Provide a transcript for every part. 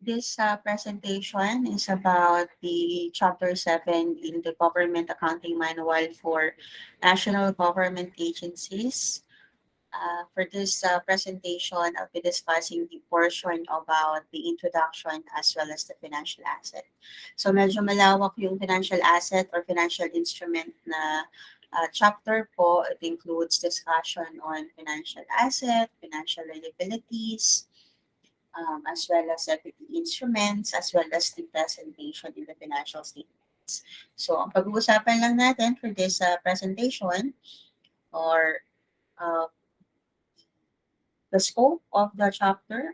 This presentation is about the Chapter 7 in the Government Accounting Manual for National Government Agencies. For this presentation, I'll be discussing the portion about the introduction as well as the financial asset. So medyo malawak yung financial asset or financial instrument na chapter po. It includes discussion on financial asset, financial liabilities, as well as equity instruments, as well as the presentation in the financial statements. So, ang pag-uusapan lang natin for this presentation or uh, the scope of the chapter,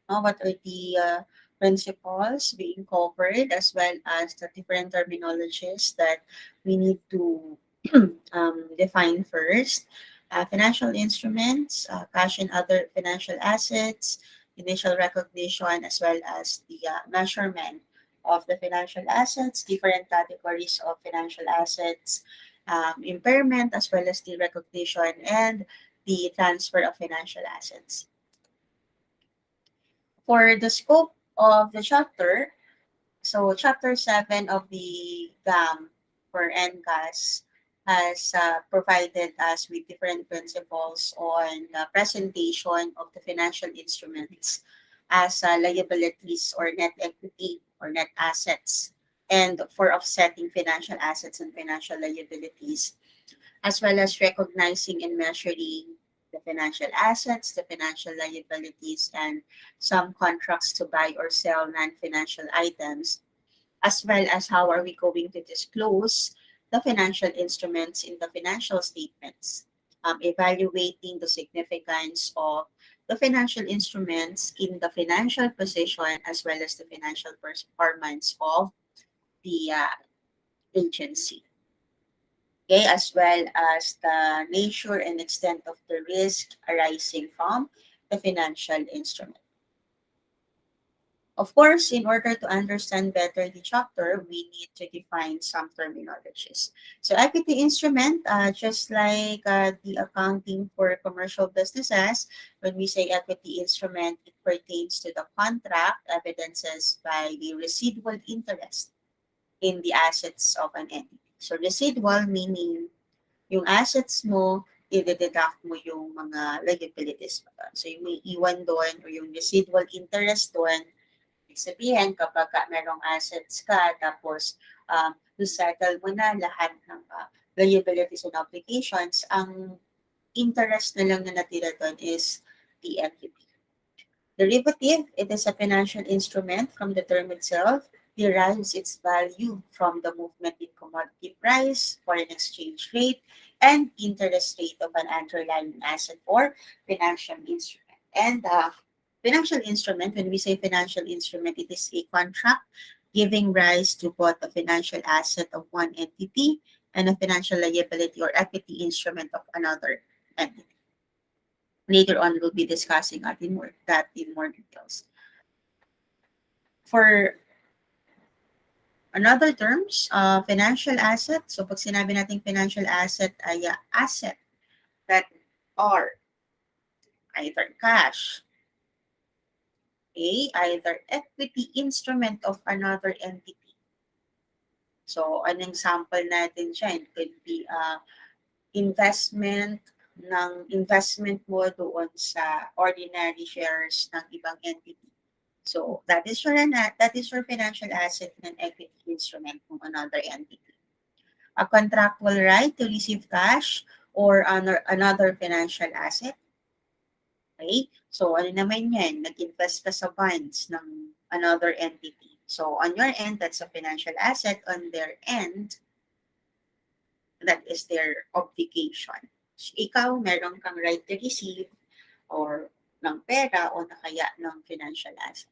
what are the principles being covered, as well as the different terminologies that we need to define first. Financial instruments, cash and other financial assets, initial recognition, as well as the measurement of the financial assets, different categories of financial assets, impairment, as well as the recognition and the transfer of financial assets. For the scope of the chapter, so chapter 7 of the GAM for NCAS has provided us with different principles on the presentation of the financial instruments as liabilities or net equity or net assets, and for offsetting financial assets and financial liabilities, as well as recognizing and measuring the financial assets, the financial liabilities, and some contracts to buy or sell non-financial items, as well as how are we going to disclose the financial instruments in the financial statements, evaluating the significance of the financial instruments in the financial position as well as the financial performance of the agency. Okay, as well as the nature and extent of the risk arising from the financial instrument. Of course, in order to understand better the chapter, we need to define some terminologies. So equity instrument, just like the accounting for commercial businesses, when we say equity instrument, it pertains to the contract evidences by the residual interest in the assets of an entity. So residual meaning yung assets mo, i-deduct mo yung mga liabilities mo doon. So yung may iwan doon or yung residual interest doon, ibig sabihin kapag merong assets ka, tapos to-settle mo na lahat ng liabilities and obligations, ang interest na lang na natira doon is the equity. Derivative, it is a financial instrument from the term itself, derives its value from the movement in commodity price, foreign exchange rate, and interest rate of an underlying asset or financial instrument. And financial instrument, when we say financial instrument, it is a contract giving rise to both a financial asset of one entity and a financial liability or equity instrument of another entity. Later on, we'll be discussing that in more details. For another terms, financial asset. So pag sinabi natin financial asset ay asset that are either cash, either equity instrument of another entity. So an example natin dyan could be investment mo doon sa ordinary shares ng ibang entity. So that is your financial asset and equity instrument from another entity. A contractual right to receive cash or another financial asset. Okay? So ano naman yan? Nag-invest ka sa bonds ng another entity. So on your end, that's a financial asset. On their end, that is their obligation. So, ikaw, meron kang right to receive or ng pera o na kaya ng financial asset.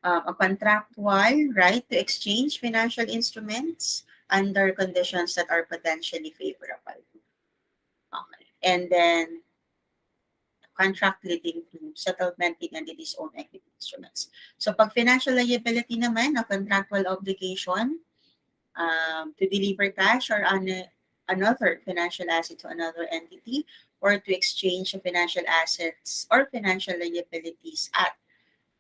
A contractual right to exchange financial instruments under conditions that are potentially favorable. Okay. And then, contract leading to settlement in entity's own equity instruments. So, pag financial liability naman, a contractual obligation to deliver cash or another financial asset to another entity, or to exchange financial assets or financial liabilities at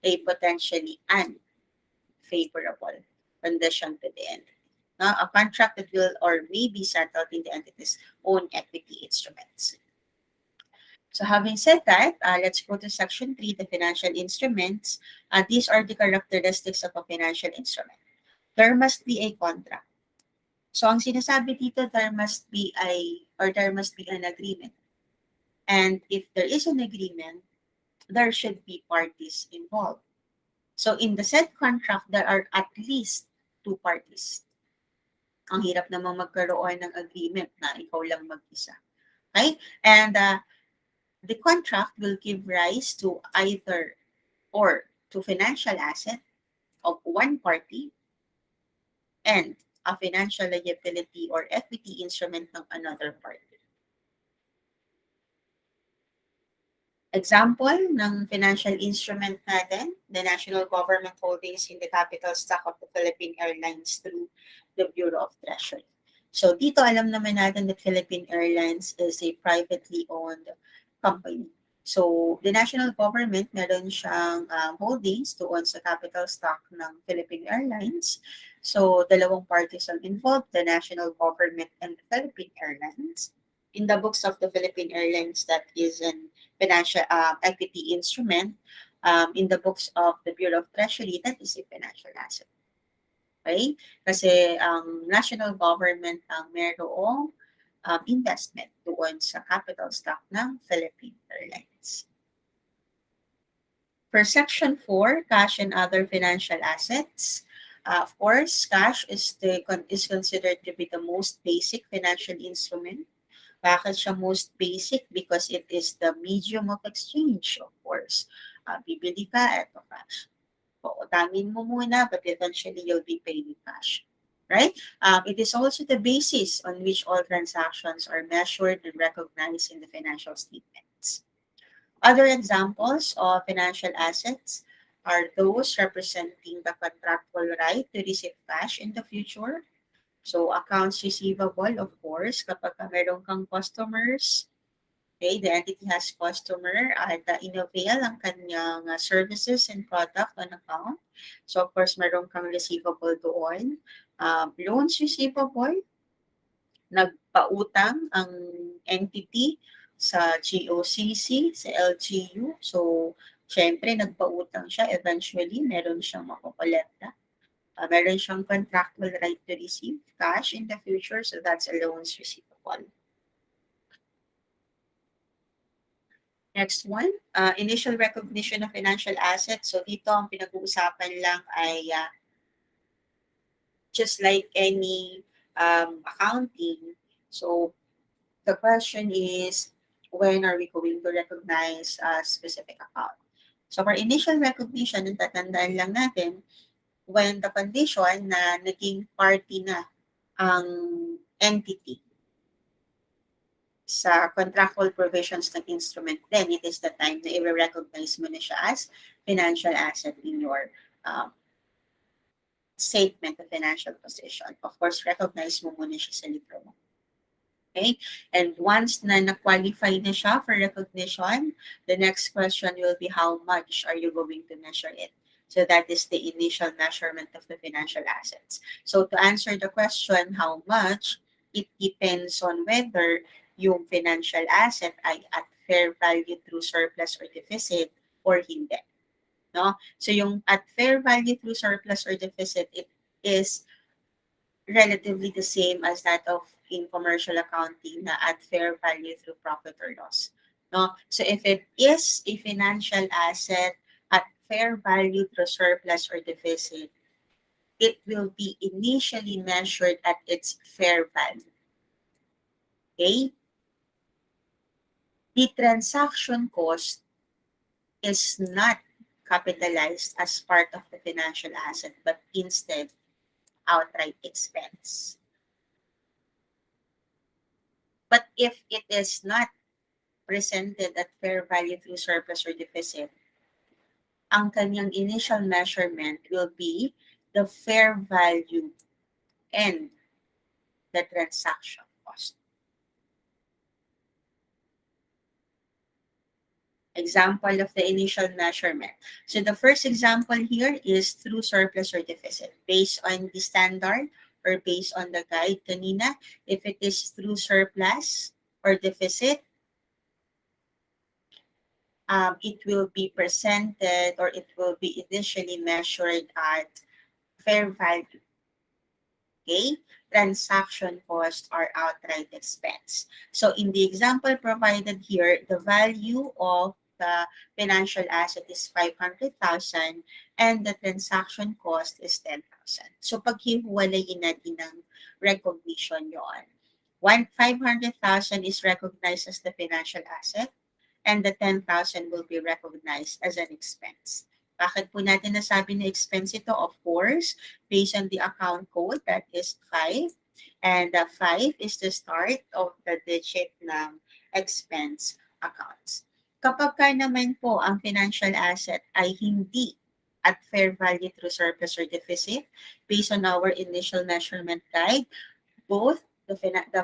a potentially unfavorable condition to the entity. Now, a contract that will or may be settled in the entity's own equity instruments. So having said that, let's go to section 3, the financial instruments. These are the characteristics of a financial instrument. There must be a contract. So ang sinasabi dito, there must be an agreement. And if there is an agreement, there should be parties involved. So in the said contract, there are at least two parties. Ang hirap namang magkaroon ng agreement na ikaw lang mag-isa. Okay? And the contract will give rise to either or to financial asset of one party and a financial liability or equity instrument ng another party. Example ng financial instrument natin, the national government holdings in the capital stock of the Philippine Airlines through the Bureau of Treasury. So dito alam naman natin that Philippine Airlines is a privately owned company. So the national government meron siyang holdings doon sa capital stock ng Philippine Airlines. So dalawang parties ang involved, the national government and the Philippine Airlines. In the books of the Philippine Airlines, that is an financial equity instrument. In the books of the Bureau of Treasury, that is a financial asset. Okay? Kasi ang national government ang merong investment doon sa capital stock ng Philippine Airlines. For Section 4, cash and other financial assets, of course, cash is considered to be the most basic financial instrument. Bakit siya most basic? Because it is the medium of exchange, of course. Bibili ka, eto cash. Pautangin mo muna, but eventually you'll be paying cash. Right? It is also the basis on which all transactions are measured and recognized in the financial statements. Other examples of financial assets are those representing the contractual right to receive cash in the future. So, accounts receivable, of course, kapag meron kang customers, okay, the entity has customer at inavail ang kanyang services and product on account. So, of course, meron kang receivable doon. Loans receivable, nagpautang ang entity sa GOCC, sa LGU. So, syempre, nagpautang siya. Eventually, meron siyang makukolekta. Meron siyang contractual right to receive cash in the future. So, that's a loans receivable. Next one, initial recognition of financial assets. So, dito ang pinag-uusapan lang ay just like any accounting. So, the question is, when are we going to recognize a specific account? So, for initial recognition, ang tatandaan lang natin, when the condition na naging party na ang entity sa contractual provisions ng instrument, then it is the time na i-recognize mo na siya as financial asset in your statement of financial position. Of course, recognize mo muna siya sa libro mo. Okay? And once na na-qualify na siya for recognition, the next question will be how much are you going to measure it? So that is the initial measurement of the financial assets. So to answer the question, how much, it depends on whether yung financial asset ay at fair value through surplus or deficit or hindi. No? So yung at fair value through surplus or deficit, it is relatively the same as that of in commercial accounting na at fair value through profit or loss. No? So if it is a financial asset at fair value through surplus or deficit, it will be initially measured at its fair value. Okay? The transaction cost is not capitalized as part of the financial asset, but instead outright expense. But if it is not presented at fair value through surplus or deficit, ang kanyang initial measurement will be the fair value and the transaction cost. Example of the initial measurement. So the first example here is through surplus or deficit. Based on the standard or based on the guide kanina, if it is through surplus or deficit, it will be presented or it will be initially measured at fair value. Okay? Transaction cost or outright expense. So in the example provided here, the value of the financial asset is 500,000 and the transaction cost is 10,000. So paghiwalayin natin ng recognition yon. 500,000 is recognized as the financial asset and the 10,000 will be recognized as an expense. Bakit po natin nasabi na expense ito? Of course, based on the account code that is 5. And the 5 is the start of the digit ng expense accounts. Kapag ka naman po ang financial asset ay hindi at fair value through surplus or deficit, based on our initial measurement guide, both the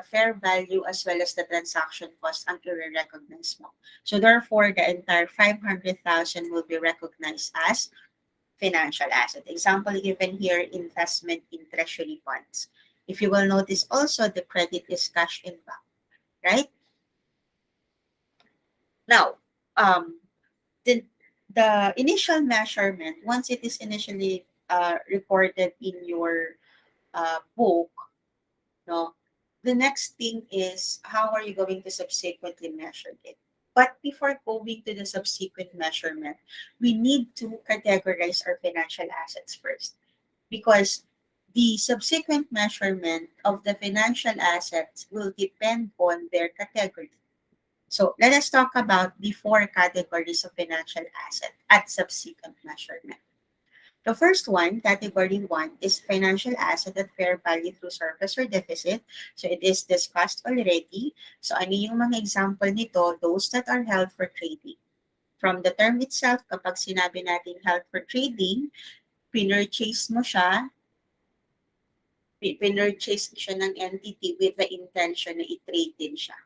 fair value as well as the transaction cost ang i-recognize mo. So therefore, the entire 500,000 will be recognized as financial asset. Example given here, investment in treasury funds. If you will notice also, the credit is cash in bank, right? Now, the, the initial measurement, once it is initially recorded in your book, no, the next thing is how are you going to subsequently measure it? But before going to the subsequent measurement, we need to categorize our financial assets first because the subsequent measurement of the financial assets will depend on their category. So let us talk about the four categories of financial asset at subsequent measurement. The first one, category one, is financial asset at fair value through surplus or deficit. So it is discussed already. So ano yung mga example nito? Those that are held for trading. From the term itself, kapag sinabi natin held for trading, pinurchase mo siya, pinurchase siya ng entity with the intention na i-trade din siya.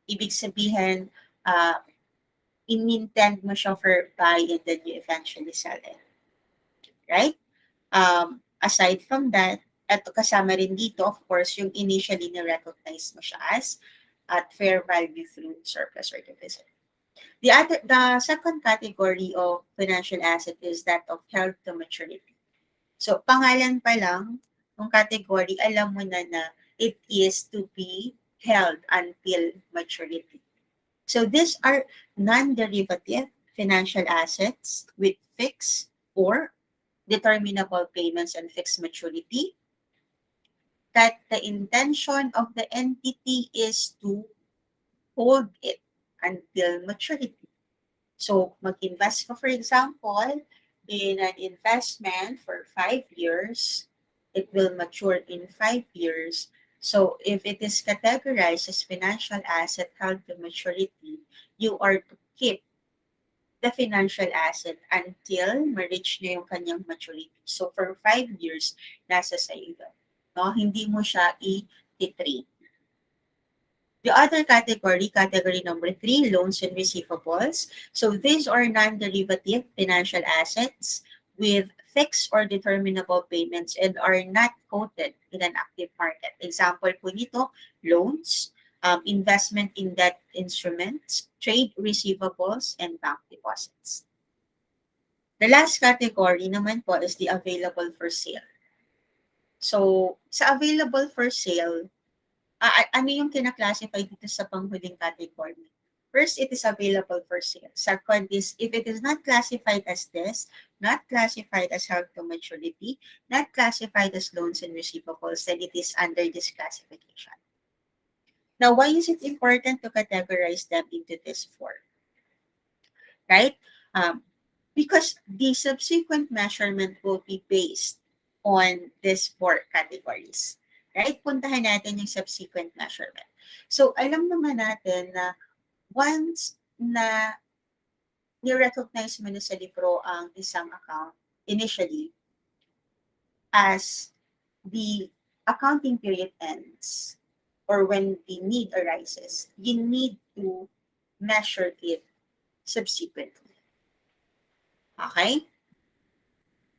Ibig sabihin, in-intend mo siya for buy and then you eventually sell it. Right? Aside from that, at kasama rin dito, of course, yung initially na-recognize mo siya as at fair value through surplus or deficit. The second category of financial asset is that of held to maturity. So, pangalan pa lang, ng category, alam mo na it is to be held until maturity. So, these are non-derivative financial assets with fixed or determinable payments and fixed maturity, that the intention of the entity is to hold it until maturity. So, mag-invest ka, for example, in an investment for 5 years, it will mature in 5 years. So, if it is categorized as financial asset held to maturity, you are to keep the financial asset until ma-reach niya yung kanyang maturity. So, for 5 years, nasa sa'yo yun. No? Hindi mo siya i-trade. The other category, category number 3, loans and receivables. So, these are non-derivative financial assets with fixed or determinable payments and are not quoted in an active market. Example po nito, loans, investment in debt instruments, trade receivables, and bank deposits. The last category naman po is the available for sale. So, sa available for sale, ano yung kinaklasify dito sa panghuling category? First, it is available for sale. Second is, if it is not classified as this, not classified as held to maturity, not classified as loans and receivables, then it is under this classification. Now, why is it important to categorize them into this four? Right? Because the subsequent measurement will be based on these four categories. Right? Puntahan natin yung subsequent measurement. So, alam naman natin na once na ni-recognize mo na sa libro ang isang account initially, as the accounting period ends or when the need arises, you need to measure it subsequently. Okay?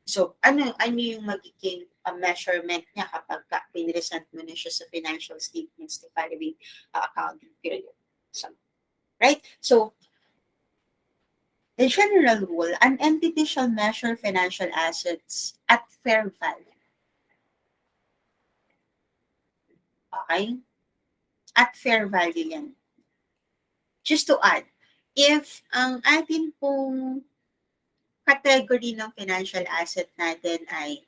So, ano yung magiging measurement niya kapag pinresent mo na siya sa financial statements the following accounting period. So, right? So, the general rule, an entity shall measure financial assets at fair value. Okay? At fair value yan. Just to add, if ang atin pong category ng financial asset natin ay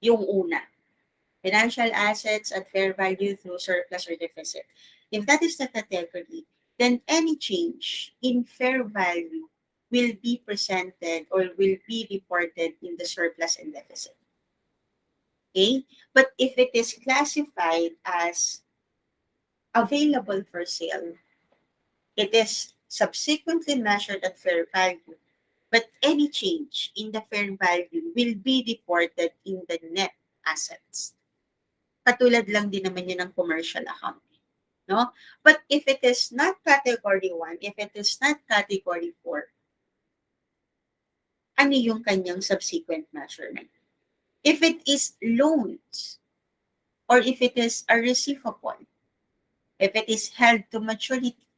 yung una, financial assets at fair value through surplus or deficit. If that is the category, then any change in fair value will be presented or will be reported in the surplus and deficit. Okay? But if it is classified as available for sale, it is subsequently measured at fair value, but any change in the fair value will be reported in the net assets. Katulad lang din naman yun ng commercial accounting. No? But if it is not category 1, if it is not category 4, ano yung kanyang subsequent measurement? If it is loans, or if it is a receivable, if it is held to maturity,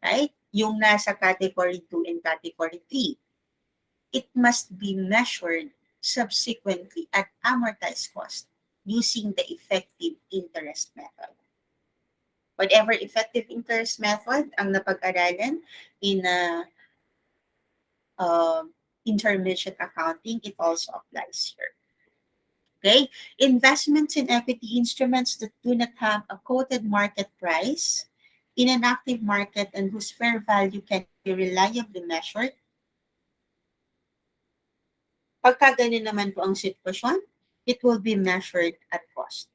right? Yung nasa category 2 and category 3, it must be measured subsequently at amortized cost using the effective interest method. Whatever effective interest method ang napag-aralan in intermediate accounting, it also applies here. Okay? Investments in equity instruments that do not have a quoted market price in an active market and whose fair value can be reliably measured. Pagka ganun naman po ang sitwasyon, it will be measured at cost.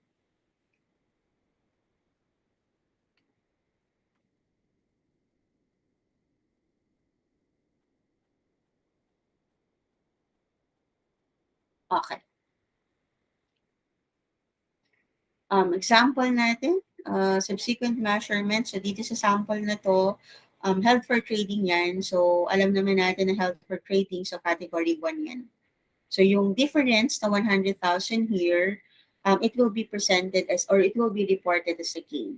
Okay. Example natin, subsequent measurement. So, dito sa sample na to, held for trading yan. So, alam naman natin na held for trading. So, category 1 yan. So, yung difference na 100,000 here, it will be presented as, or it will be reported as a gain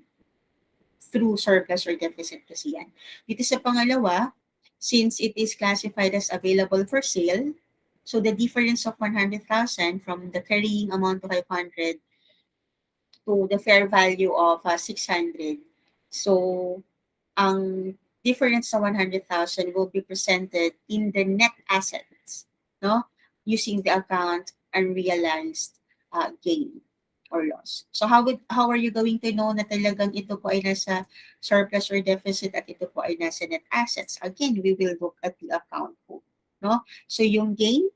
through surplus or deficit kasi yan. Dito sa pangalawa, since it is classified as available for sale, so the difference of 100,000 from the carrying amount of 500 to the fair value of 600. So, ang difference sa 100,000 will be presented in the net assets, no? Using the account unrealized gain or loss. So how are you going to know na talagang ito po ay nasa surplus or deficit at ito po ay nasa net assets? Again, we will look at the account po, no? So yung gain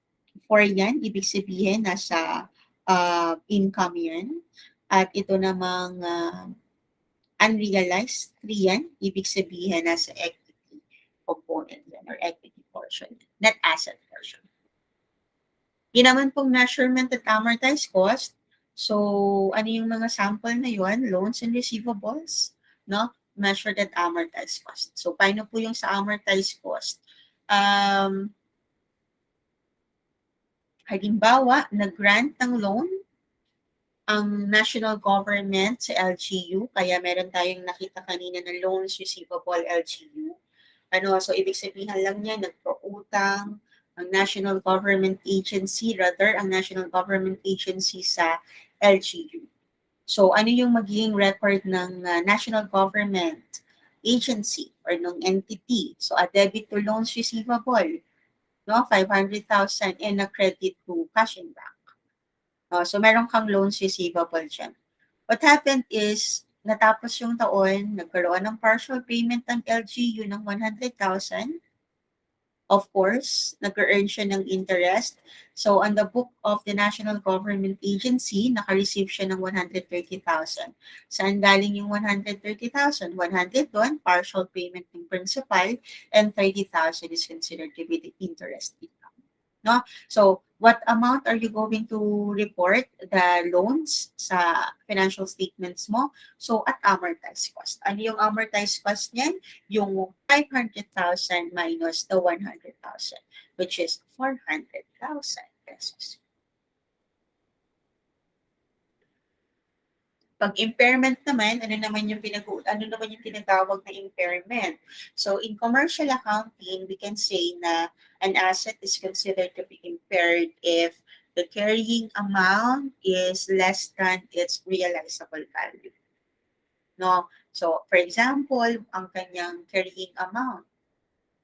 for yan, ibig sabihin nasa income yan. At ito namang unrealized 3 yan, ibig sabihin nasa equity component yan or equity portion, net asset portion. Yun naman pong measurement at amortized cost. So, ano yung mga sample na yun? Loans and receivables, no? Measured at amortized cost. So, paano po yung sa amortized cost? Halimbawa, nag-grant ng loan ang national government sa LGU, kaya meron tayong nakita kanina na loans receivable LGU. So ibig sabihin lang niya, nagpautang ang national government agency, rather ang national government agency sa LGU. So ano yung magiging record ng national government agency or ng entity? So a debit to loans receivable, no, 500,000 and a credit to cash in bank. So meron kang loans receivable dyan. What happened is, natapos yung taon, nagkaroon ng partial payment ng LGU ng 100,000. Of course, nag-earn siya ng interest. So, on the book of the National Government Agency, naka-receive siya ng 130,000. Saan galing yung 130,000? 100 doon, partial payment ng principal, and 30,000 is considered to be the interest income. No? So, What amount are you going to report the loans sa financial statements mo? So, at amortized cost. Ano yung amortized cost niyan? Yung 500,000 minus the 100,000, which is 400,000 pesos. Pag impairment naman, ano naman yung tinatawag na impairment? So in commercial accounting, we can say na an asset is considered to be impaired if the carrying amount is less than its realizable value. No? So for example, ang kanyang carrying amount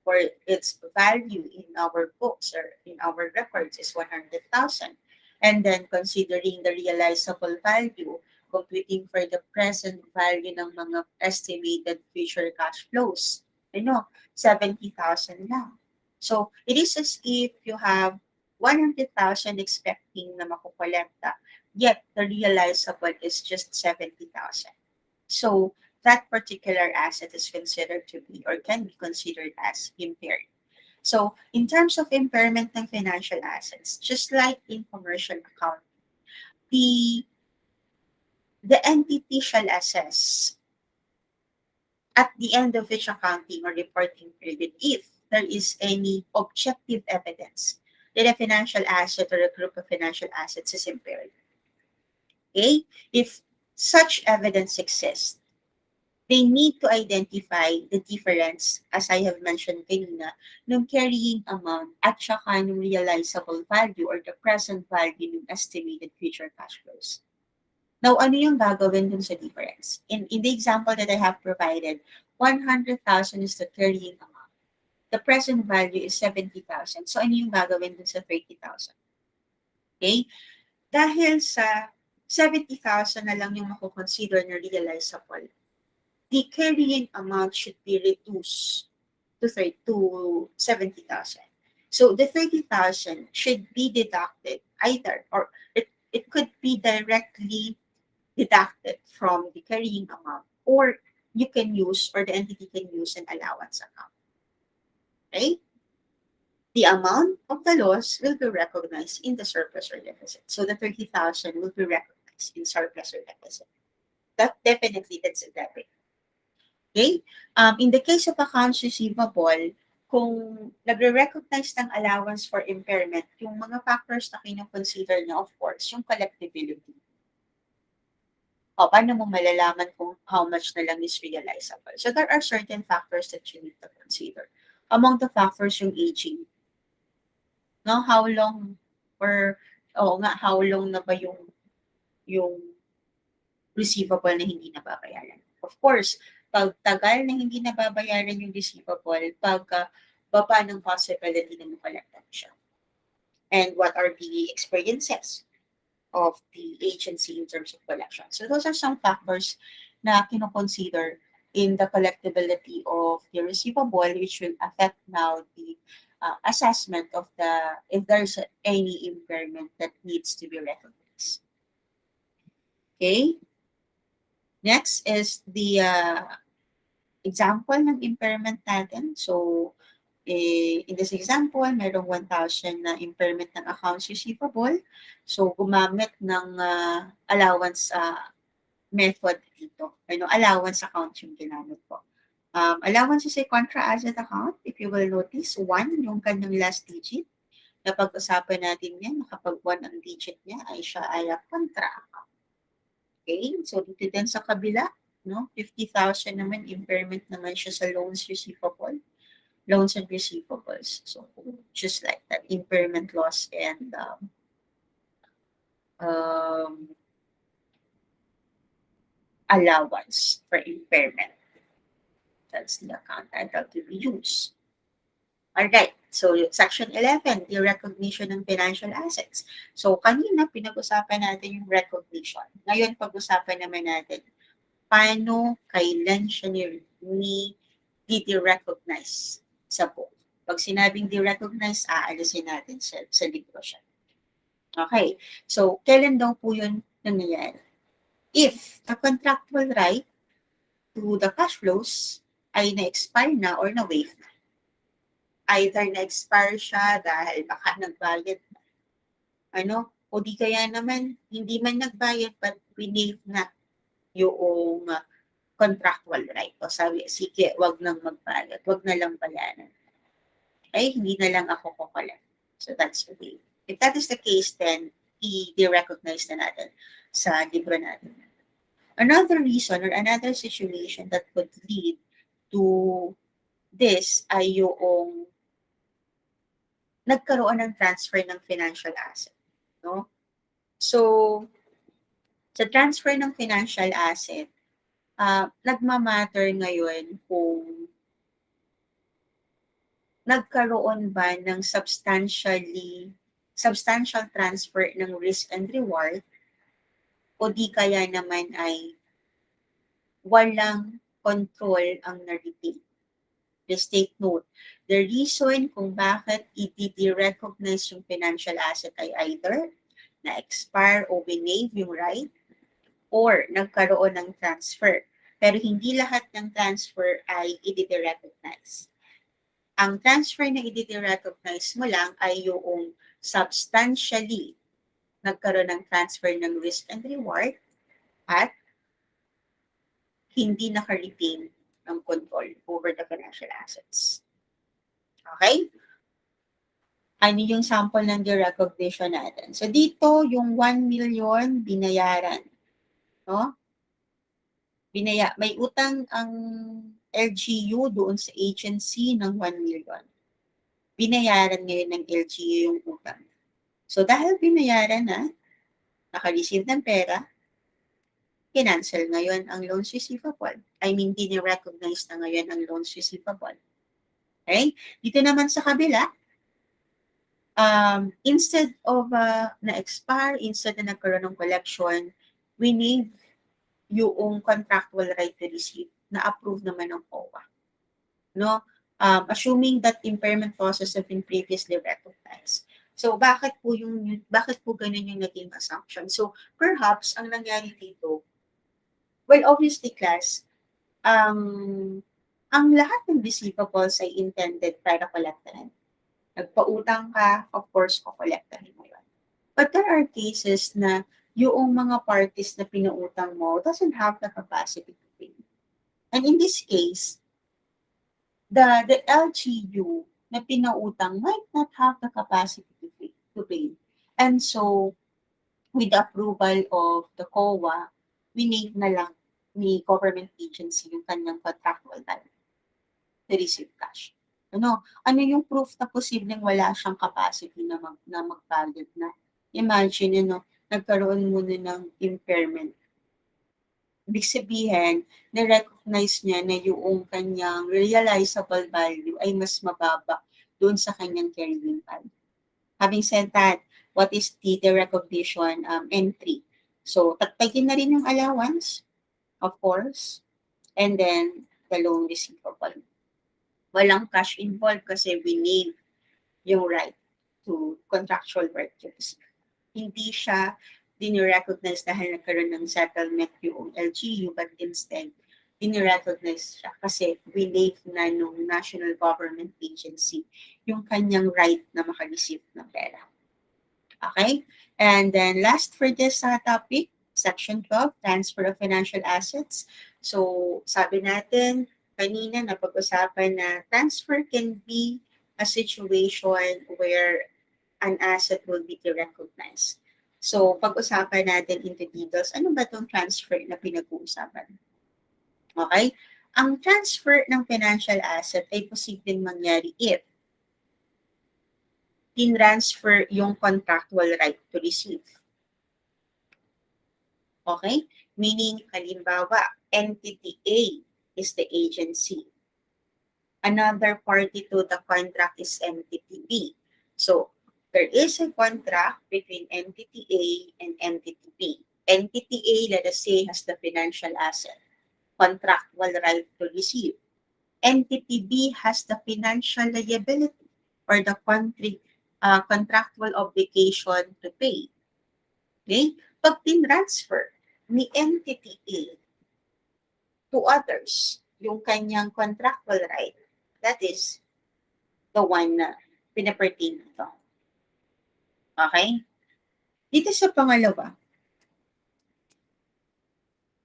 or its value in our books or in our records is 100,000. And then considering the realizable value, computing for the present value ng mga estimated future cash flows, 70,000 lang. So it is as if you have 100,000 expecting na makukolekta, yet the realizable is just 70,000. So that particular asset is considered to be or can be considered as impaired. So in terms of impairment ng financial assets, just like in commercial account, the the entity shall assess at the end of each accounting or reporting period if there is any objective evidence that a financial asset or a group of financial assets is impaired. Okay? If such evidence exists, they need to identify the difference, as I have mentioned kanina, ng carrying amount at saka ng realizable value or the present value ng estimated future cash flows. Now, ano yung gagawin dun sa difference? In the example that I have provided, 100,000 is the carrying amount. The present value is 70,000. So, ano yung gagawin dun sa 30,000? Okay? Dahil sa 70,000 na lang yung makukonsider na realizable, the carrying amount should be reduced to 70,000. So the 30,000 should be deducted either, or it could be directly deducted from the carrying amount, or you can use, or the entity can use an allowance account. Okay? The amount of the loss will be recognized in the surplus or deficit. So the 30,000 will be recognized in surplus or deficit. That's a debit. Okay? In the case of accounts receivable, kung nagre-recognize ng allowance for impairment, yung mga factors na kino-consider niya, of course, yung collectibility. O, paano mo malalaman kung how much na lang is realizable? So, there are certain factors that you need to consider. Among the factors, yung aging. No? How long, or, how long na ba yung receivable na hindi nababayaran. Of course, pag tagal na hindi nababayaran yung receivable, baba ng possibility na makolekta siya. And what are the experiences of the agency in terms of collection? So those are some factors na kinoconsider in the collectibility of the receivable, which will affect now the assessment of if there's any impairment that needs to be recognized. Okay? Next is the example ng impairment natin. So, in this example, merong 1,000 na impairment ng accounts receivable. So, gumamit ng allowance method dito. Allowance account yung ginamit ko. Allowance is a contra asset account. If you will notice, 1 yung kanyang last digit. Napag-usapan natin yan, kapag 1 ang digit niya, siya ay contra account. Okay, so dito din sa kabila, 50,000 naman, impairment naman siya sa loans and receivables. So just like that, impairment loss and allowance for impairment. That's the account title to be used. Alright, so section 11, the recognition ng financial assets. So kanina pinag-usapan natin yung recognition. Ngayon pag-usapan naman natin paano, kailan siya di-recognize sa book. Pag sinabing di-recognize, aalisin natin sa libro siya. Okay, so kailan daw po yun nangyayari? If the contractual right to the cash flows ay na-expire na or na-waive na. Either na-expire siya dahil baka nagbayad na, O di kaya naman, hindi man nagbayad but waive na yung contractual right. O sabi, sige, wag nang magbayad, wag na lang bayaran. Ay, hindi na lang ako kukulit. So that's okay. If that is the case, then i-recognize na natin sa libro natin. Another reason or another situation that could lead to this ay yung nagkaroon ng transfer ng financial asset. No? So, sa transfer ng financial asset, nagmamatter ngayon kung nagkaroon ba ng substantial transfer ng risk and reward o di kaya naman ay walang control ang na-retain. Just take note, the reason kung bakit i-recognize yung financial asset ay either na-expire o waive yung right or nagkaroon ng transfer. Pero hindi lahat ng transfer ay i-recognize. Ang transfer na i-recognize mo lang ay yung substantially nagkaroon ng transfer ng risk and reward at hindi naka-retain ng control over the financial assets. Okay? Ano yung sample ng derecognition natin? So dito, yung 1 million binayaran. No? May utang ang LGU doon sa agency ng 1 million. Binayaran ngayon ng LGU yung utang. So dahil binayaran na, naka-receive ng pera, kinancel ngayon ang loans receivable. I mean, recognize na ngayon ang loans receivable. Okay? Dito naman sa kabila, instead of na-expire, instead na nagkaroon ng collection, we need yung contractual right to receive na approve naman ng COA. No? Assuming that impairment process have been previously recognized. So, bakit po ganun yung naging assumption? So, perhaps, ang nangyari dito, well, obviously, class, ang lahat ng receivables ay intended para collectahan. Nagpautang ka, of course, kukolektahin mo yun. But there are cases na yung mga parties na pinuutang mo doesn't have the capacity to pay. And in this case, the LGU na pinautang might not have the capacity to pay. And so, with the approval of the COA, winave na lang ni government agency yung kanyang contractual time to receive cash. Ano yung proof na posibleng wala siyang capacity na magbayad na? Imagine, nagkaroon muna ng impairment. Ibig sabihin, na-recognize niya na yung kanyang realizable value ay mas mababa doon sa kanyang carrying value. Having said that, what is the recognition entry? So, tagtagin na rin yung allowance, of course, and then the loan receivable. Walang cash involved kasi we need yung right to contractual right to receive. Hindi siya dinirecognize dahil nagkaroon ng settlement yung LGU, but instead, dinirecognize siya kasi winave na nung national government agency yung kanyang right na makareceive ng pera. Okay? And then last for this topic, Section 12, Transfer of Financial Assets. So, sabi natin, kanina napag-usapan na transfer can be a situation where an asset will be derecognized. So, pag-usapan natin into details, ano ba itong transfer na pinag-uusapan? Okay? Ang transfer ng financial asset ay posibleng mangyari if tinransfer yung contractual right to receive. Okay? Meaning, halimbawa, entity A is the agency. Another party to the contract is entity B. So, there is a contract between entity A and entity B. Entity A, let us say, has the financial asset, contractual right to receive. Entity B has the financial liability or the contractual obligation to pay. Okay? Pag tinransfer ni entity A to others, yung kanyang contractual right, that is the one na pinapertain nito. Okay? Dito sa pangalawa,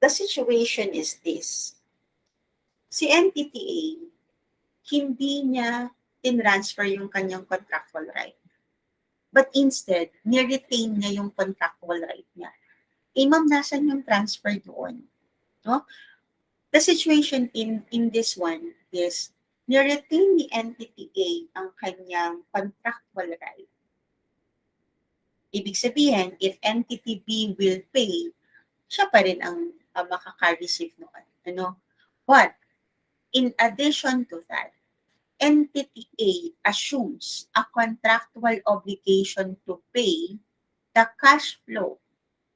the situation is this. Si entity A, hindi niya tinransfer yung kanyang contractual right. But instead, ni-retain niya yung contractual right niya. Eh, ma'am, nasan yung transfer doon? No? The situation in this one is, ni-retain ni entity A ang kanyang contractual right. Ibig sabihin, if entity B will pay, siya pa rin ang makaka-receive noon. Ano? But, in addition to that, entity A assumes a contractual obligation to pay the cash flow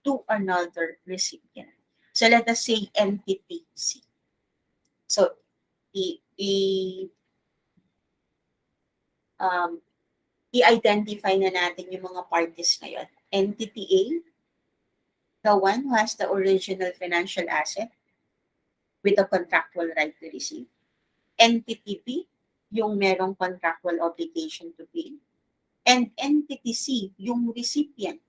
to another recipient. So let us say entity C. So um, i-identify na natin yung mga parties ngayon. Entity A, the one who has the original financial asset with a contractual right to receive. Entity B, yung merong contractual obligation to pay. And entity C, yung recipient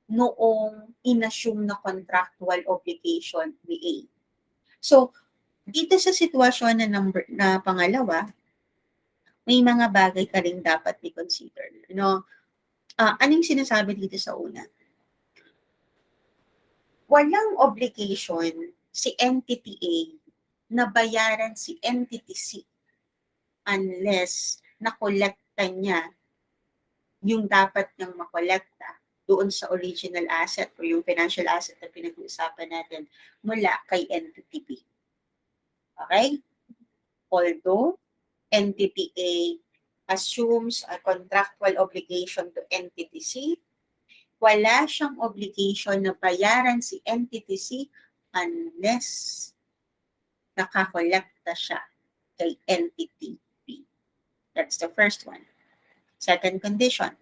noong inassume na contractual obligation ni A. So, dito sa sitwasyon na pangalawa, may mga bagay ka rin dapat i-consider. No? Anong sinasabi dito sa una? Walang obligation si entity A na bayaran si entity C unless nakolekta niya yung dapat niyang makolekta doon sa original asset o yung financial asset na pinag-uusapan natin mula kay entity B. Okay? Although entity A assumes a contractual obligation to entity C, wala siyang obligation na bayaran si entity C unless nakakolekta siya kay entity B. That's the first one. Second condition,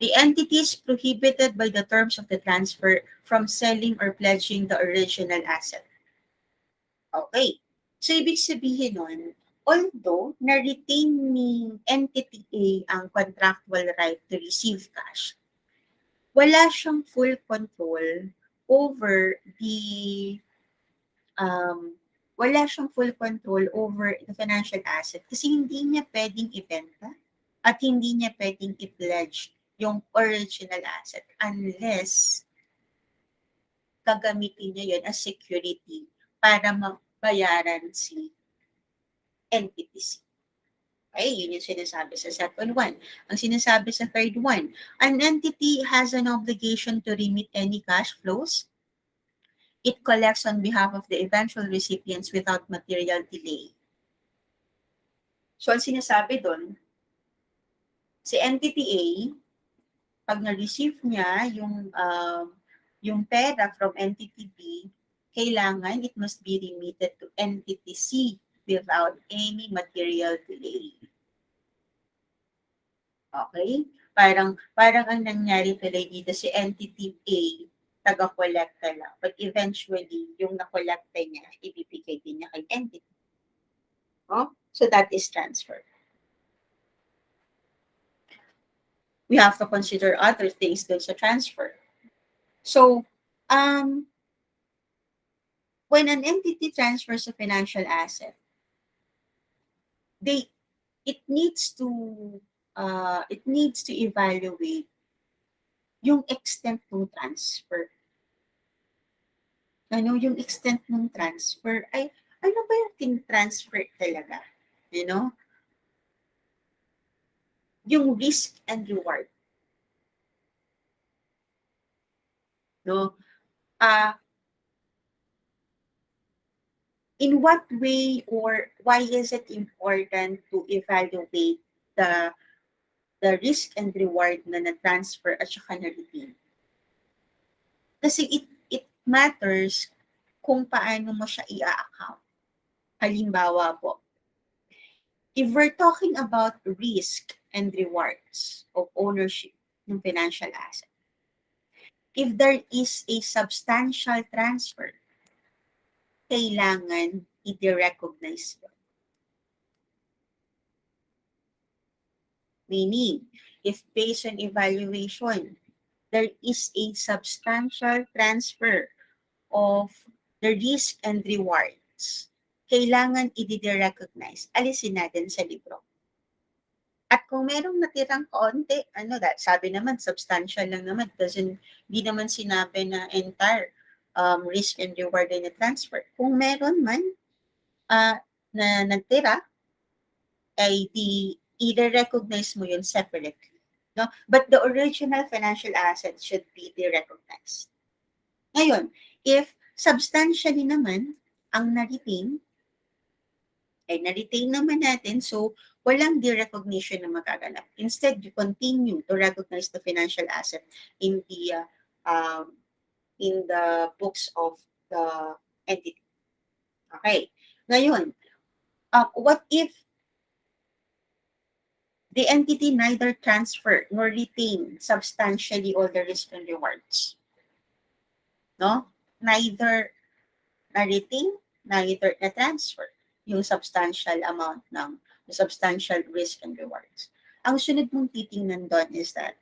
the entity is prohibited by the terms of the transfer from selling or pledging the original asset. Okay. So, ibig sabihin nun, although na-retain ni entity A ang contractual right to receive cash, wala siyang full control over the um, wala siyang full control over the financial asset kasi hindi niya pwedeng ibenta at hindi niya pwedeng i-pledge yung original asset unless gagamitin niya yun as security para mabayaran si entity C. Okay, yun yung sinasabi sa second one. Ang sinasabi sa third one, an entity has an obligation to remit any cash flows it collects on behalf of the eventual recipients without material delay. So, ang sinasabi doon, si entity A, pag na-receive niya yung pera from entity B, kailangan it must be remitted to entity C without any material delay. Okay? Parang ang nangyari tuloy dito si entity A, taga-collecta lang. But eventually, yung na-collecta niya, ibibigay din niya kay entity. Oh? So that is transfer. We have to consider other things dun sa transfer. So, when an entity transfers a financial asset, they it needs to evaluate yung extent ng transfer. Ano yung extent ng transfer? Ay, ano ba yung tin-transfer talaga? You know? Yung risk and reward. No? In what way or why is it important to evaluate the risk and reward na na-transfer at saka na-redeem? Kasi it matters kung paano mo siya i-account. Halimbawa po, if we're talking about risk and rewards of ownership ng financial asset, if there is a substantial transfer, kailangan i-recognize yun. Meaning, if based on evaluation, there is a substantial transfer of the risk and rewards, kailangan i-recognize. Alisin natin sa libro. At kung merong natirang kaunti, sabi naman, substantial lang naman. Di naman sinabi na entire risk and reward na transfer. Kung meron man na nagtira, ay i-recognize mo yun separately. No? But the original financial asset should be de-recognized. Ngayon, if substantially naman ang na-retain, ay na-retain naman natin, so walang de-recognition na magaganap. Instead, you continue to recognize the financial asset in the books of the entity. Okay. Ngayon, what if the entity neither transfer nor retain substantially all the risk and rewards? No? Neither na-retain, neither na-transfer yung substantial amount ng the substantial risk and rewards. Ang sunod mong titingnan doon is that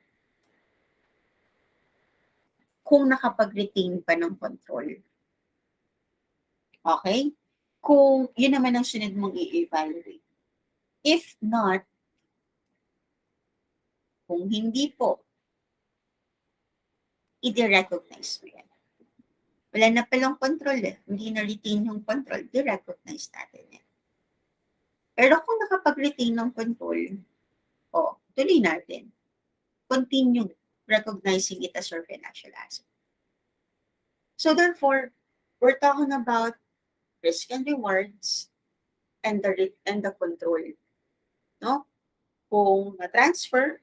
kung nakapag-retain pa ng control. Okay? Kung yun naman ang sunod mong i-evaluate. If not, kung hindi po, i-recognize mo yan. Wala na palang control eh. Hindi na-retain yung control, i-recognize natin yan. Pero kung nakapag-retain ng control, tuloy natin. Continue recognizing it as your financial asset. So therefore, we're talking about risk and rewards and the control. No? Kung na-transfer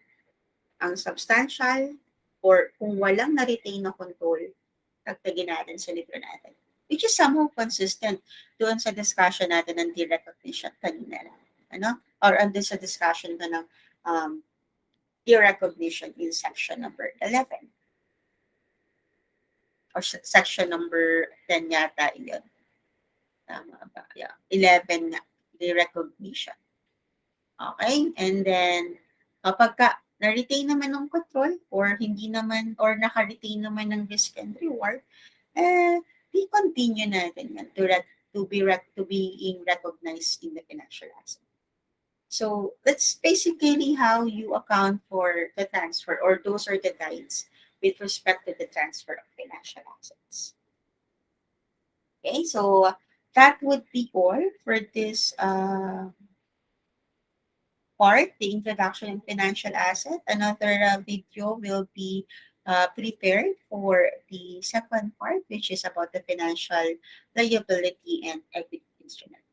ang substantial or kung walang na-retain na control, tagtagin natin sa libro natin. Which is somehow consistent doon sa discussion natin ng de-recognition kanina. Or andun sa discussion ko ng de-recognition in section number 11. Or section number 10 yata yun. Tama ba? Yeah. 11 nga. De-recognition. Okay? And then, kapag na-retain naman ng control or hindi naman, or naka-retain naman ng risk and reward, i-continue natin yan to being recognized in the financial asset. So that's basically how you account for the transfer, or those are the guides with respect to the transfer of financial assets. Okay, so that would be all for this part, the introduction in financial asset. Another video will be prepared for the second part, which is about the financial liability and equity instrument.